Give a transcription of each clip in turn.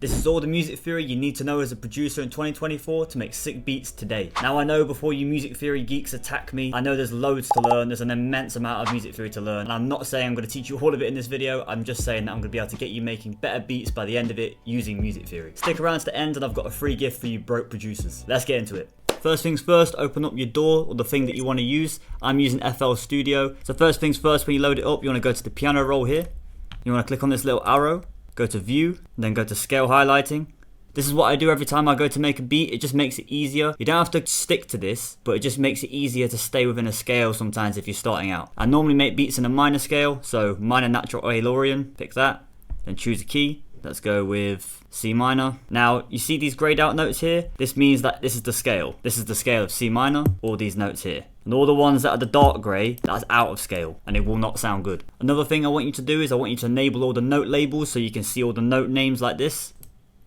This is all the music theory you need to know as a producer in 2024 to make sick beats today. Now I know before you music theory geeks attack me, I know there's loads to learn, there's an immense amount of music theory to learn, and I'm not saying I'm going to teach you all of it in this video, I'm just saying that I'm going to be able to get you making better beats by the end of it using music theory. Stick around to the end and I've got a free gift for you broke producers. Let's get into it. First things first, open up your DAW or the thing that you want to use. I'm using FL Studio. So first things first, when you load it up, you want to go to the piano roll here. You want to click on this little arrow, go to view, and then go to scale highlighting. This is what I do every time I go to make a beat. It just makes it easier. You don't have to stick to this, but it just makes it easier to stay within a scale sometimes if you're starting out. I normally make beats in a minor scale, so minor natural Aeolian, pick that, then choose a key. Let's go with C minor. Now, you see these grayed out notes here? This means that this is the scale. This is the scale of C minor, all these notes here. And all the ones that are the dark grey, that's out of scale, and it will not sound good. Another thing I want you to do is I want you to enable all the note labels so you can see all the note names like this.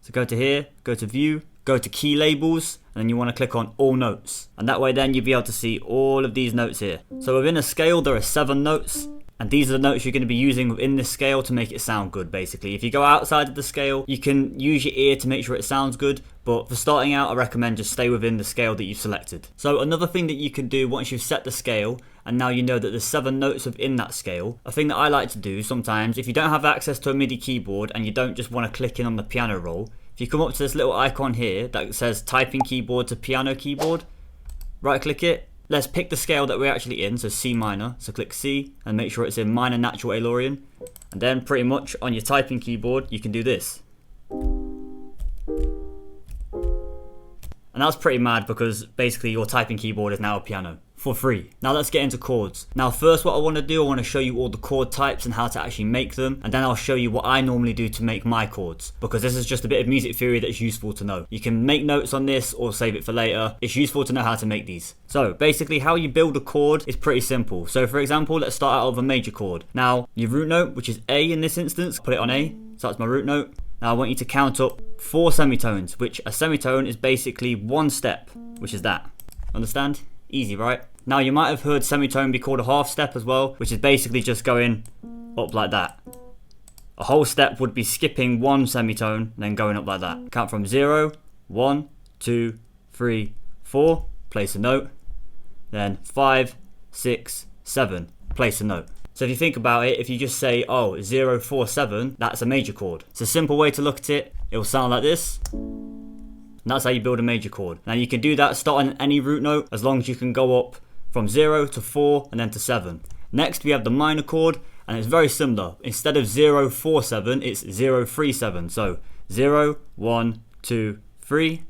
So go to here, go to view, go to key labels, and then you want to click on all notes. And that way then you'll be able to see all of these notes here. So within a scale there are 7 notes. And these are the notes you're going to be using within this scale to make it sound good, basically. If you go outside of the scale, you can use your ear to make sure it sounds good. But for starting out, I recommend just stay within the scale that you've selected. So another thing that you can do once you've set the scale, and now you know that there's 7 notes within that scale, a thing that I like to do sometimes, if you don't have access to a MIDI keyboard and you don't just want to click in on the piano roll, if you come up to this little icon here that says typing keyboard to piano keyboard, right click it. Let's pick the scale that we're actually in, so C minor. So click C and make sure it's in minor natural Aeolian. And then pretty much on your typing keyboard, you can do this. And that's pretty mad because basically your typing keyboard is now a piano for free. Now let's get into chords. Now first what I want to do, I want to show you all the chord types and how to actually make them, and then I'll show you what I normally do to make my chords, because this is just a bit of music theory that's useful to know. You can make notes on this or save it for later. It's useful to know how to make these. So basically how you build a chord is pretty simple. So for example, let's start out with a major chord. Now your root note, which is A in this instance, put it on A, so that's my root note. Now I want you to count up 4 semitones, which a semitone is basically 1 step, which is that. Understand? Easy, right? Now you might have heard semitone be called a half step as well, which is basically just going up like that. A whole step would be skipping 1 semitone and then going up like that. Count from 0, 1, 2, 3, 4, place a note. Then 5, 6, 7, place a note. So if you think about it, if you just say, oh, 0, 4, 7, that's a major chord. It's a simple way to look at it. It will sound like this. And that's how you build a major chord. Now you can do that starting at any root note as long as you can go up from 0 to 4 and then to 7. Next we have the minor chord, and it's very similar. Instead of 0, 4, 7, it's 0, 3, 7. So 0, 1, 2, 3,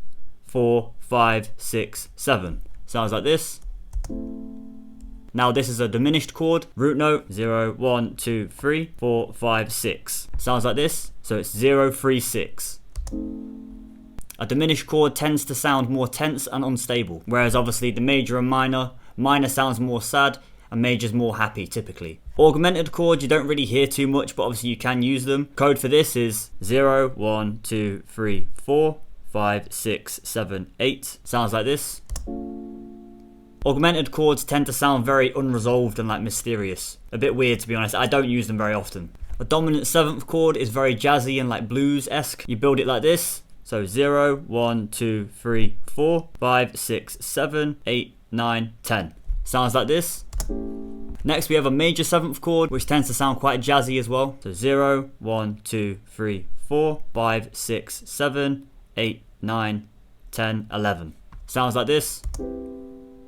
4, 5, 6, 7. Sounds like this. Now this is a diminished chord. Root note 0, 1, 2, 3, 4, 5, 6. Sounds like this. So it's 0, 3, 6. A diminished chord tends to sound more tense and unstable, whereas obviously the major and minor sounds more sad and major's more happy typically. Augmented chords you don't really hear too much, but obviously you can use them. Code for this is 0, 1, 2, 3, 4, 5, 6, 7, 8. Sounds like this. Augmented chords tend to sound very unresolved and like mysterious. A bit weird to be honest, I don't use them very often. A dominant 7th chord is very jazzy and like blues-esque. You build it like this. So 0, 1, 2, 3, 4, 5, 6, 7, 8, 9, 10. Sounds like this. Next we have a major 7th chord, which tends to sound quite jazzy as well. So 0, 1, 2, 3, 4, 5, 6, 7, 8, 9, 10, 11. Sounds like this.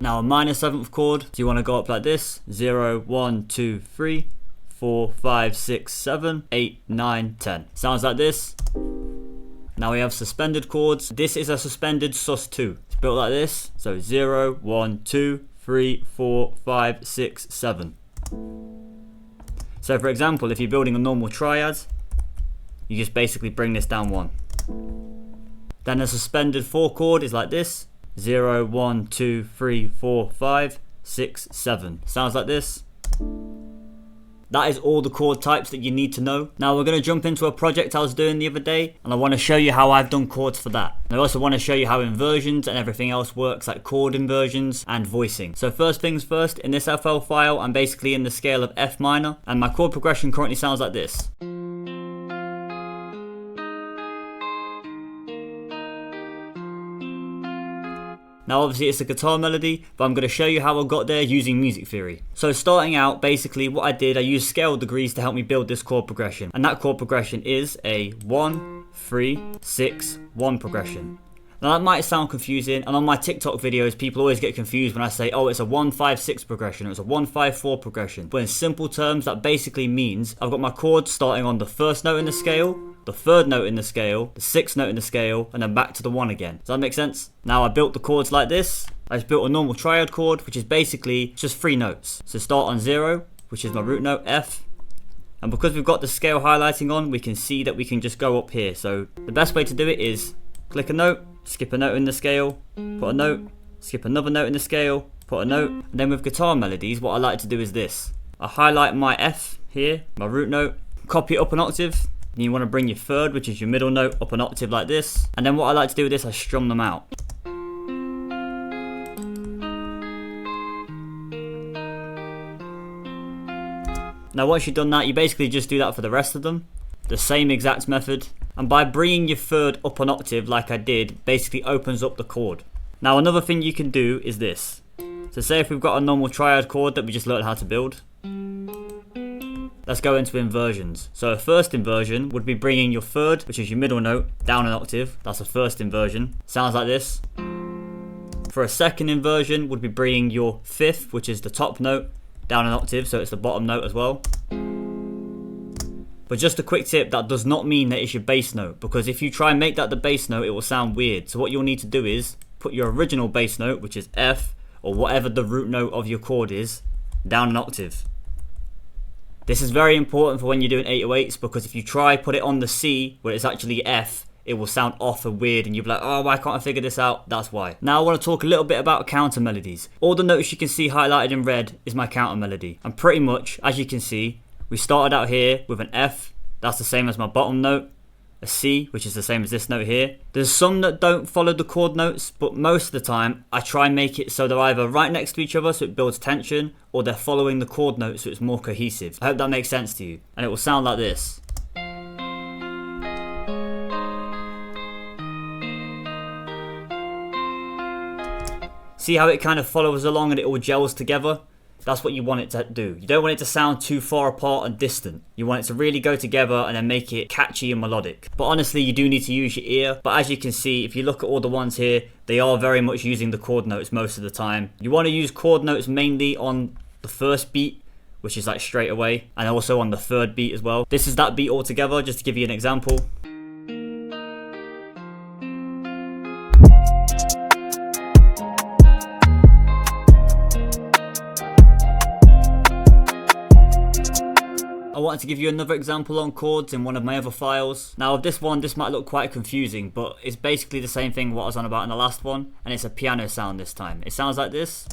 Now a minor 7th chord, so you want to go up like this. 0, 1, 2, 3, 4, 5, 6, 7, 8, 9, 10. Sounds like this. Now we have suspended chords. This is a suspended sus2. It's built like this. So 0, 1, 2, 3, 4, 5, 6, 7. So for example, if you're building a normal triad, you just basically bring this down 1. Then a suspended 4 chord is like this. 0, 1, 2, 3, 4, 5, 6, 7. Sounds like this. That is all the chord types that you need to know. Now we're going to jump into a project I was doing the other day, and I want to show you how I've done chords for that. And I also want to show you how inversions and everything else works, like chord inversions and voicing. So first things first, in this FL file I'm basically in the scale of F minor, and my chord progression currently sounds like this. Now obviously it's a guitar melody, but I'm going to show you how I got there using music theory. So starting out, basically what I did, I used scale degrees to help me build this chord progression. And that chord progression is a 1, 3, 6, 1 progression. Now that might sound confusing, and on my TikTok videos people always get confused when I say, oh, it's a 1, 5, 6 progression, or it's a 1, 5, 4 progression. But in simple terms, that basically means I've got my chords starting on the first note in the scale, the third note in the scale, the sixth note in the scale, and then back to the 1 again. Does that make sense? Now I built the chords like this. I just built a normal triad chord, which is basically just 3 notes. So start on 0, which is my root note, F. And because we've got the scale highlighting on, we can see that we can just go up here. So the best way to do it is click a note, skip a note in the scale, put a note, skip another note in the scale, put a note. And then with guitar melodies, what I like to do is this. I highlight my F here, my root note, copy it up an octave. And you want to bring your third, which is your middle note, up an octave like this. And then what I like to do with this, I strum them out. Now once you've done that, you basically just do that for the rest of them. The same exact method. And by bringing your third up an octave like I did, basically opens up the chord. Now another thing you can do is this. So say if we've got a normal triad chord that we just learned how to build. Let's go into inversions. So a first inversion would be bringing your third, which is your middle note, down an octave. That's a first inversion. Sounds like this. For a second inversion would be bringing your fifth, which is the top note, down an octave, so it's the bottom note as well. But just a quick tip, that does not mean that it's your bass note, because if you try and make that the bass note, it will sound weird. So what you'll need to do is put your original bass note, which is F, or whatever the root note of your chord is, down an octave. This is very important for when you're doing 808s, because if you try put it on the C, where it's actually F, it will sound off and weird, and you'll be like, oh, why can't I figure this out? That's why. Now I want to talk a little bit about counter melodies. All the notes you can see highlighted in red is my counter melody. And pretty much, as you can see, we started out here with an F, that's the same as my bottom note, a C, which is the same as this note here. There's some that don't follow the chord notes, but most of the time I try and make it so they're either right next to each other so it builds tension, or they're following the chord notes so it's more cohesive. I hope that makes sense to you. And it will sound like this. See how it kind of follows along and it all gels together? That's what you want it to do. You don't want it to sound too far apart and distant. You want it to really go together and then make it catchy and melodic. But honestly, you do need to use your ear. But as you can see, if you look at all the ones here, they are very much using the chord notes most of the time. You want to use chord notes mainly on the first beat, which is like straight away, and also on the third beat as well. This is that beat altogether, just to give you an example. I wanted to give you another example on chords in one of my other files. Now with this one, this might look quite confusing, but it's basically the same thing what I was on about in the last one, and it's a piano sound this time. It sounds like this.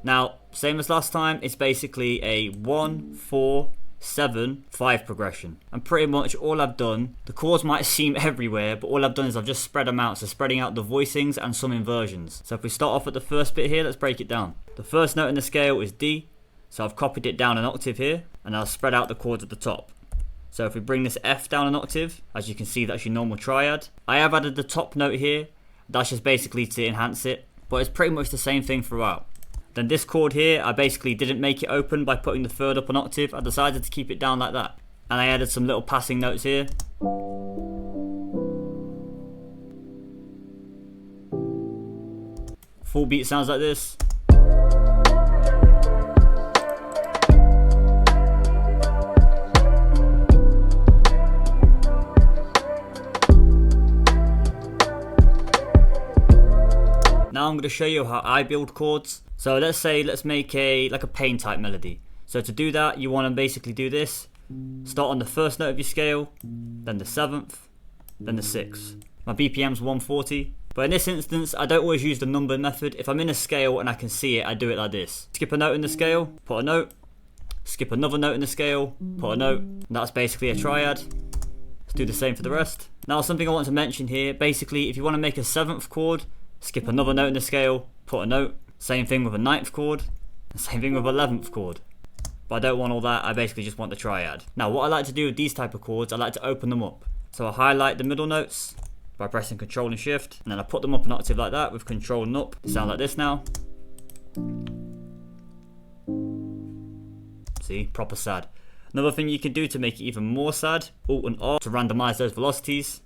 Now, same as last time, it's basically a 1, 4, 7, 5 progression. And pretty much all I've done, the chords might seem everywhere, but all I've done is I've just spread them out, so spreading out the voicings and some inversions. So if we start off at the first bit here, let's break it down. The first note in the scale is D, so I've copied it down an octave here, and I'll spread out the chords at the top. So if we bring this F down an octave, as you can see that's your normal triad. I have added the top note here, that's just basically to enhance it, but it's pretty much the same thing throughout. Then this chord here, I basically didn't make it open by putting the third up an octave. I decided to keep it down like that. And I added some little passing notes here. Full beat sounds like this. Now I'm going to show you how I build chords. So let's make like a pain type melody. So to do that, you want to basically do this. Start on the first note of your scale, then the 7th, then the 6th. My BPM's 140. But in this instance, I don't always use the number method. If I'm in a scale and I can see it, I do it like this. Skip a note in the scale, put a note. Skip another note in the scale, put a note. And that's basically a triad. Let's do the same for the rest. Now something I want to mention here, basically if you want to make a 7th chord, skip another note in the scale, put a note. Same thing with a 9th chord, and same thing with 11th chord. But I don't want all that, I basically just want the triad. Now what I like to do with these type of chords, I like to open them up. So I highlight the middle notes by pressing Control and Shift, and then I put them up an octave like that with Control and up. They sound like this now. See, proper sad. Another thing you can do to make it even more sad, Alt and R to randomize those velocities.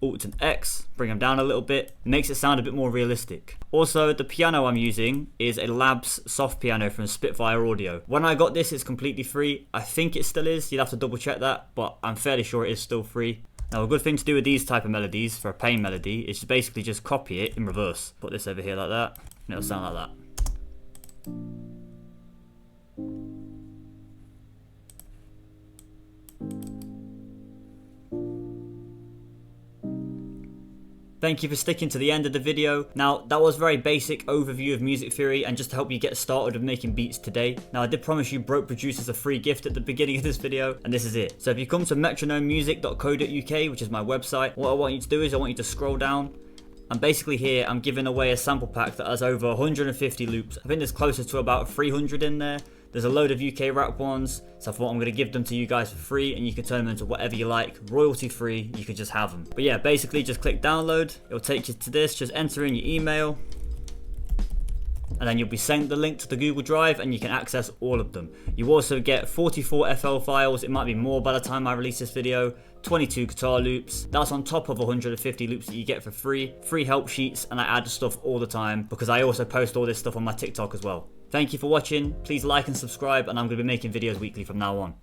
Alt and X, bring them down a little bit, makes it sound a bit more realistic. Also, the piano I'm using is a Labs soft piano from Spitfire Audio. When I got this, it's completely free. I think it still is, you'd have to double check that, but I'm fairly sure it is still free. Now a good thing to do with these type of melodies, for a pain melody, is to basically just copy it in reverse. Put this over here like that, and it'll sound like that. Thank you for sticking to the end of the video. Now, that was a very basic overview of music theory and just to help you get started with making beats today. Now, I did promise you broke producers a free gift at the beginning of this video, and this is it. So if you come to metronomemusic.co.uk, which is my website, what I want you to do is I want you to scroll down. And basically here, I'm giving away a sample pack that has over 150 loops. I think there's closer to about 300 in there. There's a load of UK rap ones, so I thought I'm going to give them to you guys for free, and you can turn them into whatever you like, royalty free, you can just have them. But yeah, basically just click download, it'll take you to this, just enter in your email, and then you'll be sent the link to the Google Drive and you can access all of them. You also get 44 FL files, it might be more by the time I release this video, 22 guitar loops, that's on top of 150 loops that you get for free, free help sheets, and I add stuff all the time because I also post all this stuff on my TikTok as well. Thank you for watching, please like and subscribe, and I'm going to be making videos weekly from now on.